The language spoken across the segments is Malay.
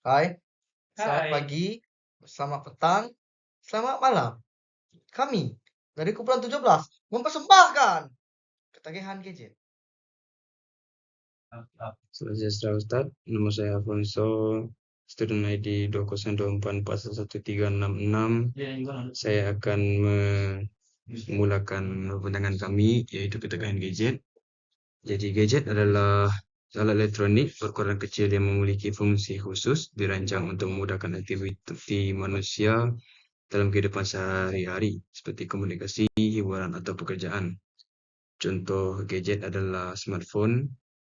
Hai, selamat Hai. pagi, selamat petang, selamat malam. Kami dari kumpulan 17 mempersembahkan ketagihan gadget. Selamat sejahtera Ustaz, nama saya Afonso, student ID 20244111366. Saya akan memulakan perbincangan kami, yaitu ketagihan gadget. Jadi gadget adalah alat elektronik berukuran kecil yang memiliki fungsi khusus dirancang untuk memudahkan aktiviti manusia dalam kehidupan sehari-hari, seperti komunikasi, hiburan, atau pekerjaan. Contoh gadget adalah smartphone,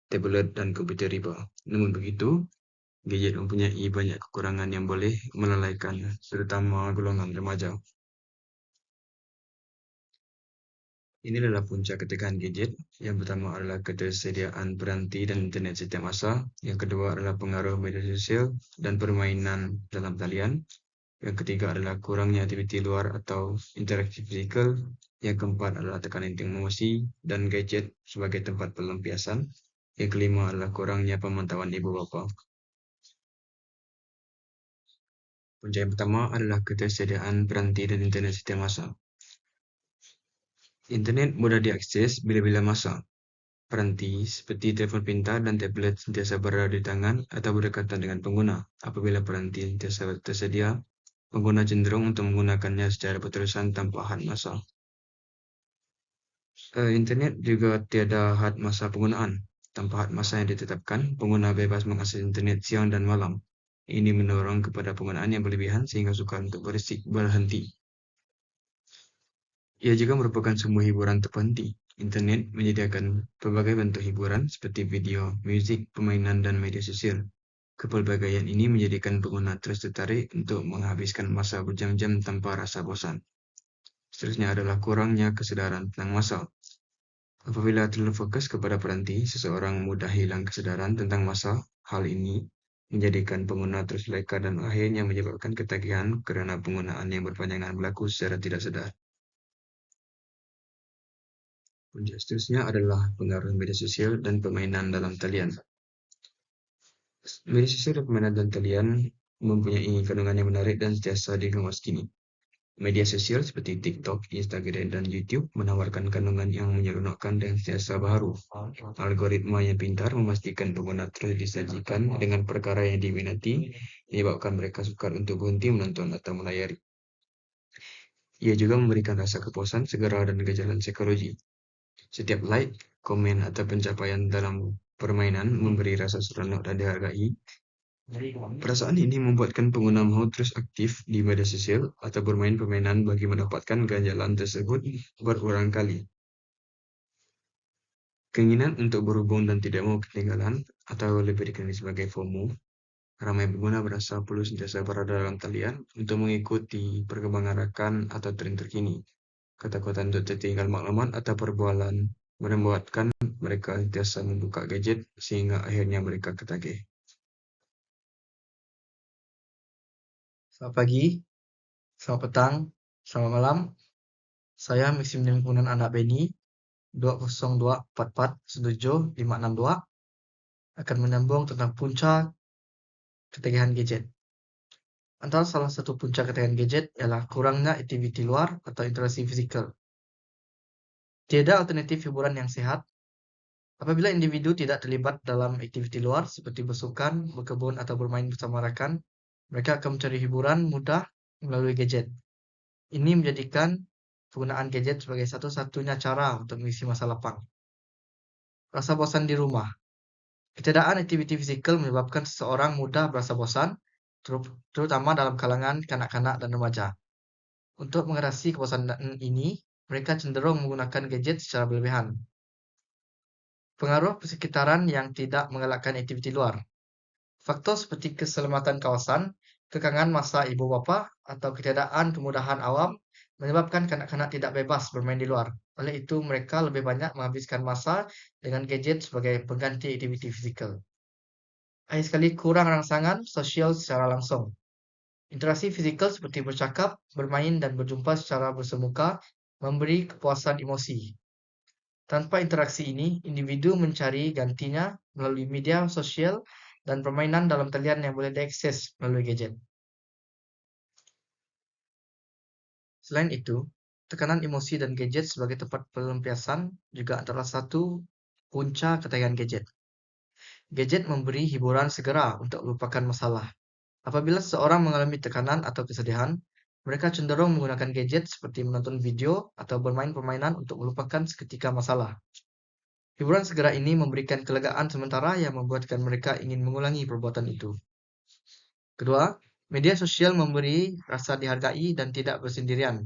tablet, dan komputer riba. Namun begitu, gadget mempunyai banyak kekurangan yang boleh melalaikan, terutama golongan remaja. Ini adalah punca ketagihan gadget. Yang pertama adalah ketersediaan peranti dan internet setiap masa. Yang kedua adalah pengaruh media sosial dan permainan dalam talian. Yang ketiga adalah kurangnya aktiviti luar atau interaksi fizikal. Yang keempat adalah tekanan emosi dan gadget sebagai tempat pelampiasan. Yang kelima adalah kurangnya pemantauan ibu bapa. Punca yang pertama adalah ketersediaan peranti dan internet setiap masa. Internet mudah diakses bila-bila masa. Peranti seperti telefon pintar dan tablet sentiasa berada di tangan atau berdekatan dengan pengguna. Apabila peranti sentiasa tersedia, pengguna cenderung untuk menggunakannya secara berterusan tanpa had masa. Internet juga tiada had masa penggunaan. Tanpa had masa yang ditetapkan, pengguna bebas mengakses internet siang dan malam. Ini mendorong kepada penggunaan yang berlebihan sehingga sukar untuk berhenti. Ia juga merupakan sumber hiburan terhenti. Internet menyediakan pelbagai bentuk hiburan seperti video, muzik, permainan, dan media sosial. Kepelbagaian ini menjadikan pengguna terus tertarik untuk menghabiskan masa berjam-jam tanpa rasa bosan. Seterusnya adalah kurangnya kesedaran tentang masa. Apabila terlalu fokus kepada peranti, seseorang mudah hilang kesedaran tentang masa. Hal ini menjadikan pengguna terus leka dan akhirnya menyebabkan ketagihan kerana penggunaan yang berpanjangan berlaku secara tidak sadar. Punca seterusnya adalah pengaruh media sosial dan permainan dalam talian. Media sosial dan permainan dalam talian mempunyai kandungan yang menarik dan sentiasa dikemas kini. Media sosial seperti TikTok, Instagram, dan YouTube menawarkan kandungan yang menyeronokkan dan sentiasa baharu. Algoritma yang pintar memastikan pengguna terus disajikan dengan perkara yang diminati, menyebabkan mereka sukar untuk berhenti menonton atau melayari. Ia juga memberikan rasa kepuasan, segera, dan gejala psikologi. Setiap like, komen, atau pencapaian dalam permainan memberi rasa seronok dan dihargai. Perasaan ini membuatkan pengguna mahu terus aktif di media sosial atau bermain permainan bagi mendapatkan ganjalan tersebut berulang kali. Keinginan untuk berhubung dan tidak mahu ketinggalan atau lebih dikenali sebagai FOMO, ramai pengguna berasa perlu sentiasa berada dalam talian untuk mengikuti perkembangan rakan atau tren terkini. Ketakutan untuk tertinggal maklumat atau perbualan membuatkan mereka sentiasa membuka gadget sehingga akhirnya mereka ketagih. Selamat pagi, selamat petang, selamat malam. Saya Maxim Lingkungan Anak Beni 20244175562 akan menyambung tentang punca ketagihan gadget. Antara salah satu punca ketagihan gadget ialah kurangnya aktiviti luar atau interaksi fizikal. Tiada alternatif hiburan yang sehat apabila individu tidak terlibat dalam aktiviti luar seperti bersukan, berkebun, atau bermain bersama rakan. Mereka akan mencari hiburan mudah melalui gadget. Ini menjadikan penggunaan gadget sebagai satu-satunya cara untuk mengisi masa lapang. Rasa bosan di rumah. Ketiadaan aktiviti fizikal menyebabkan seseorang mudah berasa bosan, terutama dalam kalangan kanak-kanak dan remaja. Untuk mengatasi kebosanan ini, mereka cenderung menggunakan gadget secara berlebihan. Pengaruh persekitaran yang tidak menggalakkan aktiviti luar. Faktor seperti keselamatan kawasan, kekangan masa ibu bapa, atau ketiadaan kemudahan awam menyebabkan kanak-kanak tidak bebas bermain di luar. Oleh itu, mereka lebih banyak menghabiskan masa dengan gadget sebagai pengganti aktiviti fizikal. Akhir sekali, kurang rangsangan sosial secara langsung. Interaksi fizikal seperti bercakap, bermain, dan berjumpa secara bersemuka memberi kepuasan emosi. Tanpa interaksi ini, individu mencari gantinya melalui media sosial dan permainan dalam talian yang boleh diakses melalui gadget. Selain itu, tekanan emosi dan gadget sebagai tempat pelampiasan juga adalah satu punca ketagihan gadget. Gadget memberi hiburan segera untuk melupakan masalah. Apabila seseorang mengalami tekanan atau kesedihan, mereka cenderung menggunakan gadget seperti menonton video atau bermain permainan untuk melupakan seketika masalah. Hiburan segera ini memberikan kelegaan sementara yang membuatkan mereka ingin mengulangi perbuatan itu. Kedua, media sosial memberi rasa dihargai dan tidak bersendirian.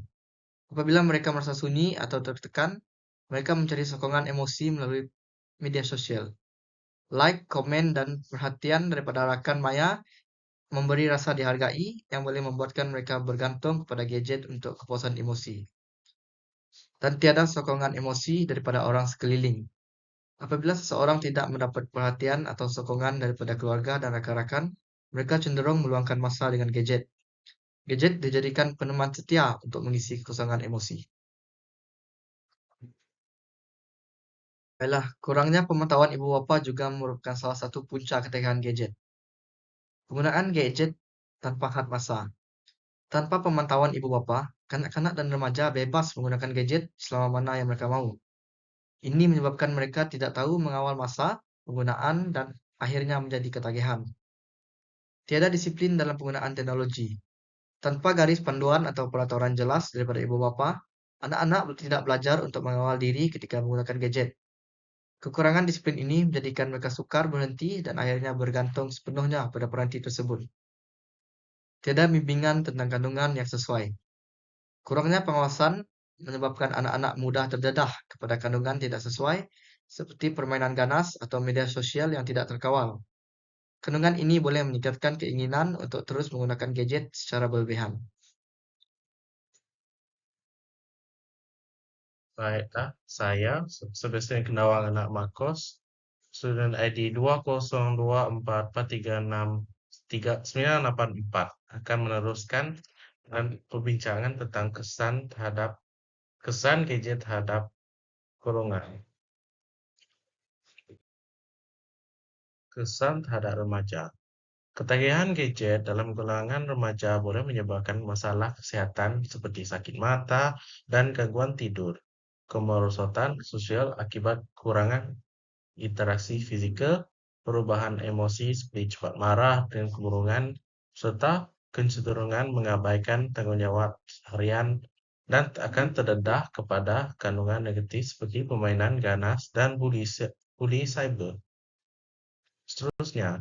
Apabila mereka merasa sunyi atau tertekan, mereka mencari sokongan emosi melalui media sosial. Like, komen, dan perhatian daripada rakan maya memberi rasa dihargai yang boleh membuatkan mereka bergantung kepada gadget untuk kepuasan emosi. Dan tiada sokongan emosi daripada orang sekeliling. Apabila seseorang tidak mendapat perhatian atau sokongan daripada keluarga dan rakan-rakan, mereka cenderung meluangkan masa dengan gadget. Gadget dijadikan peneman setia untuk mengisi kekosongan emosi. Baiklah, kurangnya pengetahuan ibu bapa juga merupakan salah satu punca ketagihan gadget. Penggunaan gadget tanpa had masa. Tanpa pemantauan ibu bapa, kanak-kanak dan remaja bebas menggunakan gadget selama mana yang mereka mahu. Ini menyebabkan mereka tidak tahu mengawal masa penggunaan dan akhirnya menjadi ketagihan. Tiada disiplin dalam penggunaan teknologi. Tanpa garis panduan atau peraturan jelas daripada ibu bapa, anak-anak tidak belajar untuk mengawal diri ketika menggunakan gadget. Kekurangan disiplin ini menjadikan mereka sukar berhenti dan akhirnya bergantung sepenuhnya pada peranti tersebut. Tiada bimbingan tentang kandungan yang sesuai. Kurangnya pengawasan menyebabkan anak-anak mudah terdedah kepada kandungan tidak sesuai, seperti permainan ganas atau media sosial yang tidak terkawal. Kandungan ini boleh meningkatkan keinginan untuk terus menggunakan gadget secara berlebihan. Baiklah, saya Sebastian Kendawang anak Makos, student ID 20244363984 akan meneruskan dan perbincangan tentang kesan gadget terhadap golongan. Kesan terhadap remaja. Ketagihan gadget dalam golongan remaja boleh menyebabkan masalah kesehatan seperti sakit mata dan gangguan tidur, kemerosotan sosial akibat kurangan interaksi fisikal, perubahan emosi seperti cepat marah dan kemurungan, serta kecenderungan mengabaikan tanggung jawab harian dan akan terdedah kepada kandungan negatif seperti permainan ganas dan bully cyber. Seterusnya,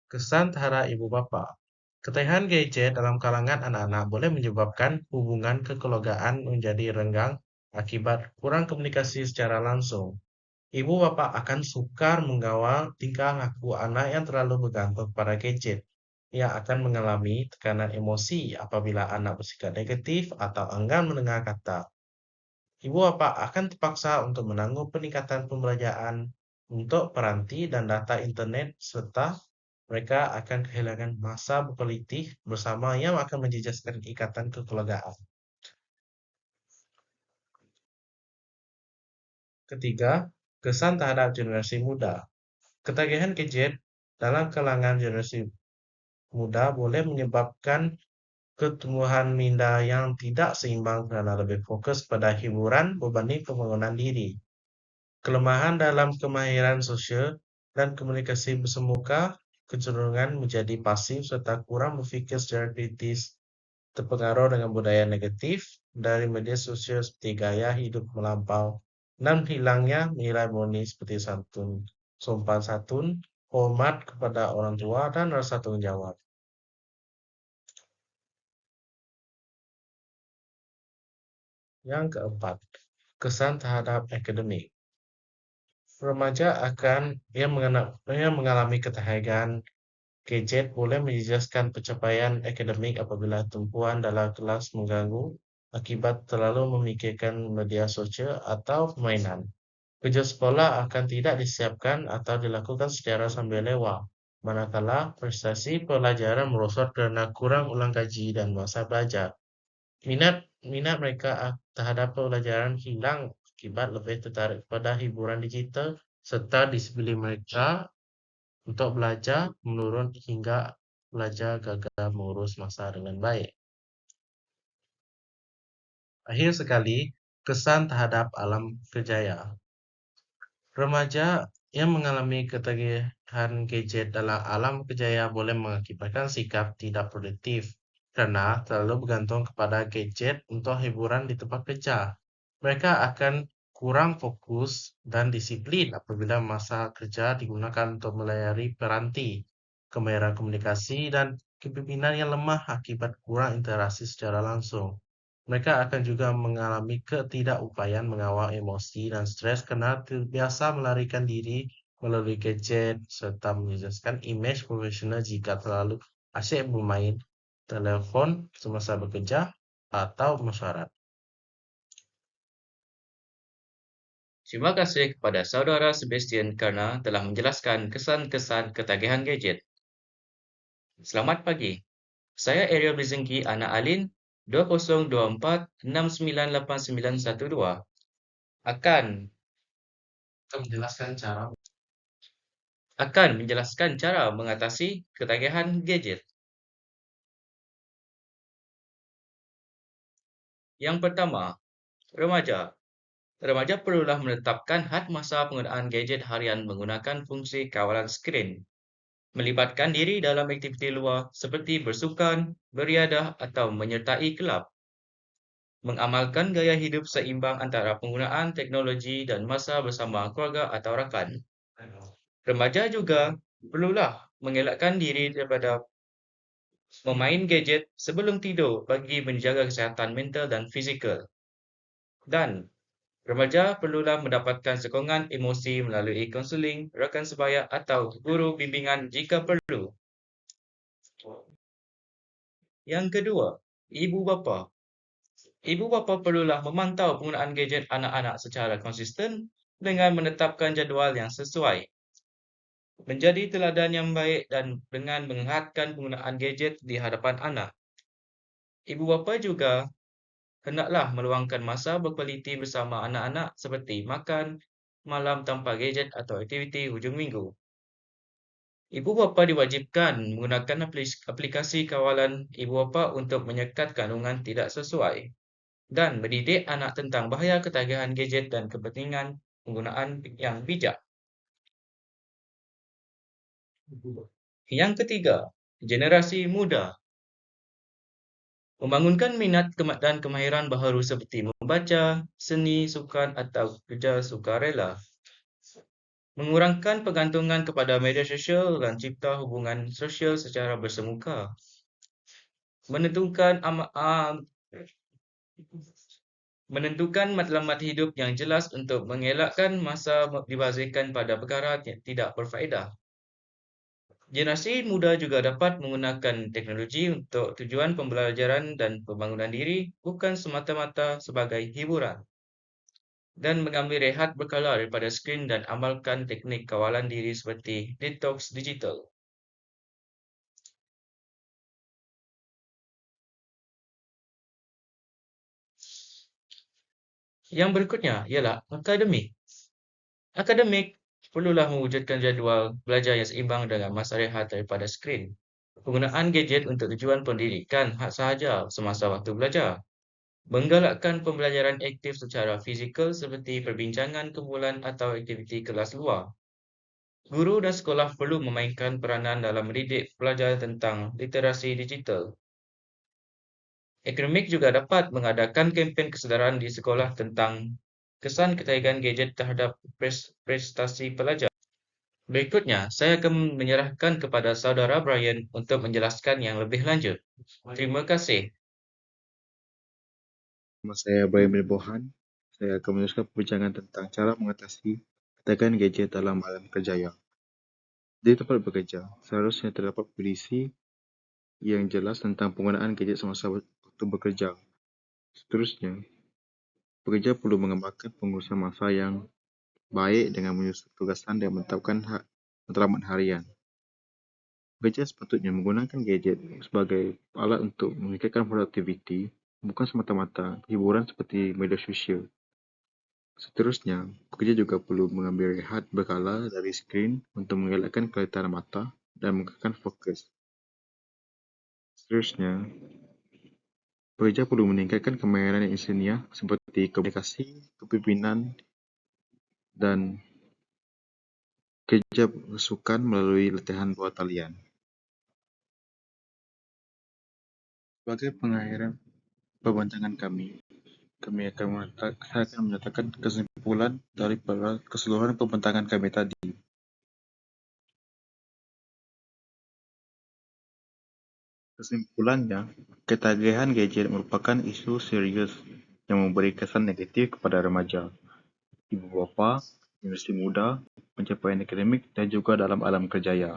kesan terhadap ibu bapa. Ketagihan gadget dalam kalangan anak-anak boleh menyebabkan hubungan kekeluargaan menjadi renggang akibat kurang komunikasi secara langsung. Ibu bapa akan sukar mengawal tingkah laku anak yang terlalu bergantung pada gadget. Ia akan mengalami tekanan emosi apabila anak bersikap negatif atau enggan mendengar kata. Ibu bapa akan terpaksa untuk menanggung peningkatan pembelajaran untuk peranti dan data internet serta mereka akan kehilangan masa berkualitas bersama yang akan menjejaskan ikatan kekeluargaan. Ketiga, kesan terhadap generasi muda. Ketagihan gadget dalam kalangan generasi muda boleh menyebabkan pertumbuhan minda yang tidak seimbang karena lebih fokus pada hiburan berbanding pembangunan diri. Kelemahan dalam kemahiran sosial dan komunikasi bersemuka, kecenderungan menjadi pasif serta kurang berfikir secara kritis, terpengaruh dengan budaya negatif dari media sosial seperti gaya hidup melampau, dan hilangnya nilai murni seperti sopan santun, hormat kepada orang tua, dan rasa tanggung jawab. Yang keempat, kesan terhadap akademik. Remaja yang mengalami ketagihan gadget boleh menjejaskan pencapaian akademik apabila tumpuan dalam kelas mengganggu akibat terlalu memikirkan media sosial atau permainan. Kerja sekolah akan tidak disiapkan atau dilakukan secara sambil lewat, manakala prestasi pelajaran merosot karena kurang ulang kaji dan masa belajar. Minat mereka terhadap pelajaran hilang akibat lebih tertarik pada hiburan digital serta disiplin mereka untuk belajar menurun hingga pelajar gagal mengurus masa dengan baik. Akhir sekali, kesan terhadap alam kerjaya. Remaja yang mengalami ketagihan gadget dalam alam kerjaya boleh mengakibatkan sikap tidak produktif karena terlalu bergantung kepada gadget untuk hiburan di tempat kerja. Mereka akan kurang fokus dan disiplin apabila masa kerja digunakan untuk melayari peranti, kemahiran komunikasi, dan kepemimpinan yang lemah akibat kurang interaksi secara langsung. Mereka akan juga mengalami ketidakupayaan mengawal emosi dan stres karena terbiasa melarikan diri melalui gadget serta menjelaskan imej profesional jika terlalu asyik bermain telepon semasa bekerja atau mesyuarat. Terima kasih kepada saudara Sebastian karena telah menjelaskan kesan-kesan ketagihan gadget. Selamat pagi. Saya Ariel Bizengki, anak Alin 2024698912 akan menjelaskan cara mengatasi ketagihan gadget. Yang pertama, remaja. Remaja perlulah menetapkan had masa penggunaan gadget harian menggunakan fungsi kawalan skrin. Melibatkan diri dalam aktiviti luar seperti bersukan, beriadah atau menyertai kelab. Mengamalkan gaya hidup seimbang antara penggunaan teknologi dan masa bersama keluarga atau rakan. Remaja juga perlulah mengelakkan diri daripada memain gadget sebelum tidur bagi menjaga kesihatan mental dan fizikal. Dan remaja perlulah mendapatkan sokongan emosi melalui konseling, rakan sebaya atau guru bimbingan jika perlu. Yang kedua, ibu bapa. Ibu bapa perlulah memantau penggunaan gadget anak-anak secara konsisten dengan menetapkan jadual yang sesuai. Menjadi teladan yang baik dan dengan mengingatkan penggunaan gadget di hadapan anak. Ibu bapa juga hendaklah meluangkan masa berkualiti bersama anak-anak seperti makan malam tanpa gadget atau aktiviti hujung minggu. Ibu bapa diwajibkan menggunakan aplikasi kawalan ibu bapa untuk menyekat kandungan tidak sesuai dan mendidik anak tentang bahaya ketagihan gadget dan kepentingan penggunaan yang bijak. Yang ketiga, generasi muda. Membangunkan minat dan kemahiran baharu seperti membaca, seni, sukan atau kerja sukarela. Mengurangkan pergantungan kepada media sosial dan cipta hubungan sosial secara bersemuka. Menentukan matlamat hidup yang jelas untuk mengelakkan masa dibazirkan pada perkara yang tidak berfaedah. Generasi muda juga dapat menggunakan teknologi untuk tujuan pembelajaran dan pembangunan diri, bukan semata-mata sebagai hiburan. Dan mengambil rehat berkala daripada skrin dan amalkan teknik kawalan diri seperti detox digital. Yang berikutnya ialah akademik. Akademik perlulah mewujudkan jadual belajar yang seimbang dengan masa rehat daripada skrin. Penggunaan gadget untuk tujuan pendidikan sahaja semasa waktu belajar. Menggalakkan pembelajaran aktif secara fizikal seperti perbincangan kumpulan atau aktiviti kelas luar. Guru dan sekolah perlu memainkan peranan dalam mendidik pelajar tentang literasi digital. Akademik juga dapat mengadakan kempen kesedaran di sekolah tentang kesan ketagihan gadget terhadap prestasi pelajar. Berikutnya, saya akan menyerahkan kepada saudara Brian untuk menjelaskan yang lebih lanjut. Terima kasih. Nama saya Brian Bohan. Saya akan meneruskan perbincangan tentang cara mengatasi ketagihan gadget dalam alam kerjaya. Di tempat bekerja, seharusnya terdapat polisi yang jelas tentang penggunaan gadget semasa waktu bekerja. Seterusnya, pekerja perlu mengembangkan pengurusan masa yang baik dengan menyusun tugasan dan menetapkan matlamat harian. Pekerja sepatutnya menggunakan gadget sebagai alat untuk meningkatkan produktiviti, bukan semata-mata hiburan seperti media sosial. Seterusnya, pekerja juga perlu mengambil rehat berkala dari skrin untuk mengelakkan keletihan mata dan mengekalkan fokus. Seterusnya, pekerja perlu meningkatkan kemahiran yang insania seperti komunikasi, kepimpinan, dan kerja bersukan melalui latihan bawah talian. Sebagai pengakhiran perbincangan kami saya akan menyatakan kesimpulan dari keseluruhan pembincangan kami tadi. Kesimpulannya, ketagihan gadget merupakan isu serius yang memberi kesan negatif kepada remaja, ibu bapa, generasi muda, pencapaian akademik, dan juga dalam alam kerjaya.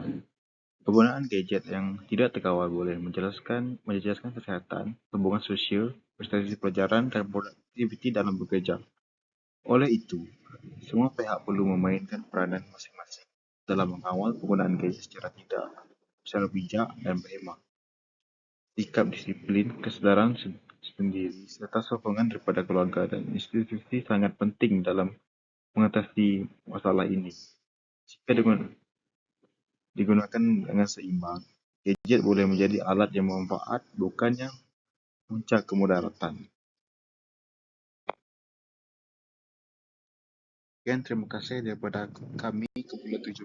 Penggunaan gadget yang tidak terkawal boleh menjelaskan kesehatan, hubungan sosial, prestasi pelajaran, dan produktiviti dalam bekerja. Oleh itu, semua pihak perlu memainkan peranan masing-masing dalam mengawal penggunaan gadget secara bijak dan berhemat. Sikap disiplin, kesedaran sendiri, serta sokongan daripada keluarga dan institusi sangat penting dalam mengatasi masalah ini. Jika digunakan dengan seimbang, gadget boleh menjadi alat yang bermanfaat, bukannya puncak kemudaratan. Sekian, terima kasih daripada kami Kebulan 17.